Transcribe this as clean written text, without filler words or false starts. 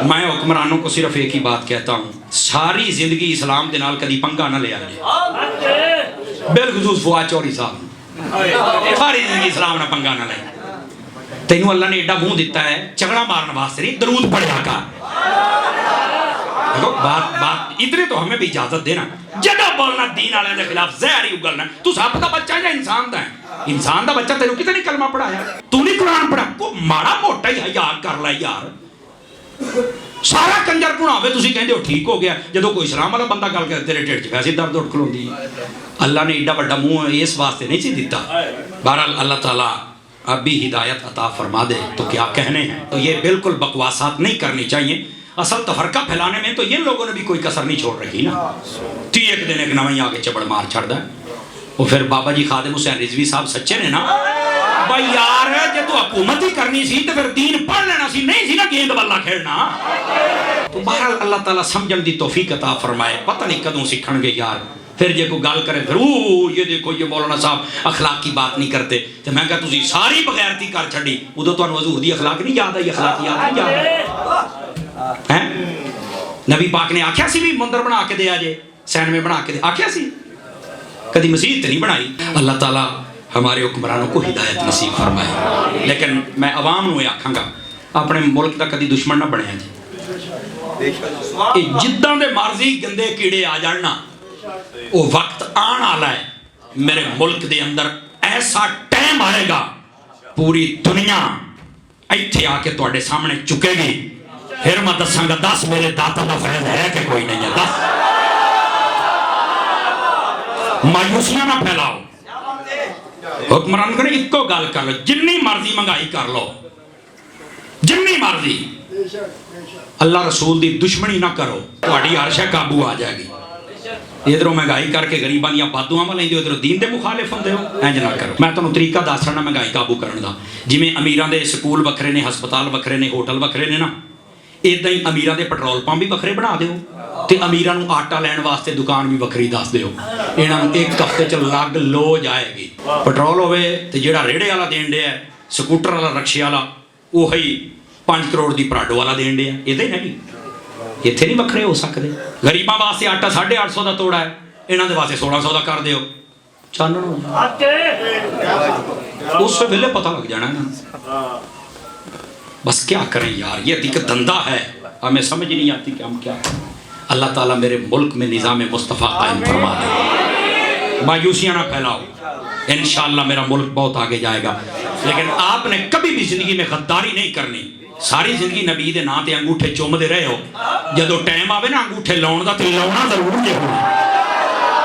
میں حکمرانوں کو صرف ایک ہی بات کہتا ہوں، ساری زندگی اسلام دے نال کدی پنگا نہ لیا جائے، بالخصوص فواد چوہدری صاحب، ساری زندگی اسلام نہ پنگا نہ لیا۔ تینوں اللہ نے ایڈا منہ دیتا ہے چگڑا مارن واسطے نہیں، درود پڑھیا کر۔ دیکھو بات ادھر تو ہمیں بھی اجازت دینا، جگہ بولنا دین والے کے خلاف زہر ہی اگلنا۔ تو سب کا بچہ یا انسان دا ہے؟ انسان دا بچہ تینوں کتنے کلمہ پڑھایا؟ تو نہیں قرآن پڑھا؟ کو ماڑا موٹا ہی یاد کر لے یار، سارا کنجر پڑھاوے تسی کہندے ہو ٹھیک ہو گیا، جدو کوئی اسلام والا بندہ گل کرے تیرے ڈیڑھ چ ویسے درد اٹھ کھلوندی ہے۔ اللہ نے ایڈا بڑا منہ اس واسطے نہیں سی دیتا۔ بہرحال اللہ تعالیٰ اب بھی ہدایت عطا فرما دے تو کیا کہنے ہیں۔ تو یہ بالکل بکواسات نہیں کرنی چاہیے، اصل تفرقہ پھیلانے میں تو یہ لوگوں نے بھی کوئی کسر نہیں چھوڑ رکھی نا۔ تی ایک دن ایک نویں آگے چبڑ مار چھڑ دا، وہ پھر بابا جی خادم حسین رضوی صاحب سچے نے نا بھائی یار، جے تو حکومت ہی کرنی سی تو پھر دین پڑھ لینا سی، نہیں سی نا گیند بلا کھیلنا۔ تو بہرحال اللہ تعالیٰ سمجھن دی توفیق عطا فرمائے، پتہ نہیں کدوں سکھن گے یار۔ پھر جے کوئی گل کرے پھر یہ دیکھو یہ مولانا صاحب اخلاق کی بات نہیں کرتے، تو میں کہا تسی ساری بغیرتی کر چھڑی، ادو تانوں حضور دی اخلاق نہیں یاد آئی، اخلاقیات نہیں یاد آئی۔ نبی پاک نے آکھیا سی بھی مندر بنا کے دیا جے، سین میں بنا کے دے، آکھیا سی؟ کدی مسجد تے نہیں بنائی۔ اللہ تعالیٰ ہمارے حکمرانوں کو ہدایت نصیب فرمائے۔ لیکن میں عوام نو آکھاں گا اپنے ملک دا کدی دشمن نہ بنیا جی، جداں دے مرضی گندے کیڑے آ جاننا، وہ وقت آن آلا ہے میرے ملک دے اندر ایسا ٹائم آئے گا، پوری دنیا ایتھے آ کے تواڈے سامنے چکے گی، پھر میں دساں گا 10 میرے داتا دا فیض ہے کہ کوئی نہیں ہے۔ 10 مایوسیاں نہ پھیلاؤ، حکمران کرے ایک کو گال کر لو، جنی مرضی منگائی کر لو، جنی مرضی، اللہ رسول دی دشمنی نہ کرو، تواڈی ہر شے قابو آ جائے گی۔ ادھروں مہنگائی کر کے غریباں دیاں بددعاواں لیندے ہو، ادھروں دین دے مخالف ہوندے ہو، انج نہ کرو۔ میں تانوں طریقہ دس رہا مہنگائی قابو کرن دا، جویں امیراں دے سکول وکھرے نے، ہسپتال وکھرے نے، ہوٹل وکھرے نے نا، اداں ہی امیراں دے پٹرول پمپ بھی وکھرے بنا دیو، تے امیراں نوں آٹا لین واسطے دکان بھی وکھری دس دیو۔ انہاں نوں ایک ہفتے چ لگ لو جائے گی، پٹرول ہوے تے جیڑا ریڑے والا دین ڈیا ہے، سکوٹر والا، رکشے والا، وہی 5 کروڑ دی پراڈو والا دین ڈیا، ادھر ہی نہیں، اتنے نہیں وکھرے ہو سکتے۔ غریباں واسطے آٹا 850 دا توڑا ہے، انہاں دے واسطے 1600 دا کر دیو، چانن اس ویلے پتہ لگ جانا نا۔ بس کیا کریں یار، یہ ایک دندہ ہے، ہمیں سمجھ نہیں آتی کہ ہم کیا کریں۔ اللہ تعالیٰ میرے ملک میں نظام مصطفیٰ قائم فرما دے، مایوسیاں نہ پھیلاؤ، انشاءاللہ میرا ملک بہت آگے جائے گا۔ لیکن آپ نے کبھی بھی زندگی میں غداری نہیں کرنی، ساری زندگی نبی دے ناں تے انگوٹھے چوم دے رہے ہو، جدو ٹائم آوے نا انگوٹھے لاؤن دا تے لاؤنا ضرور ہے۔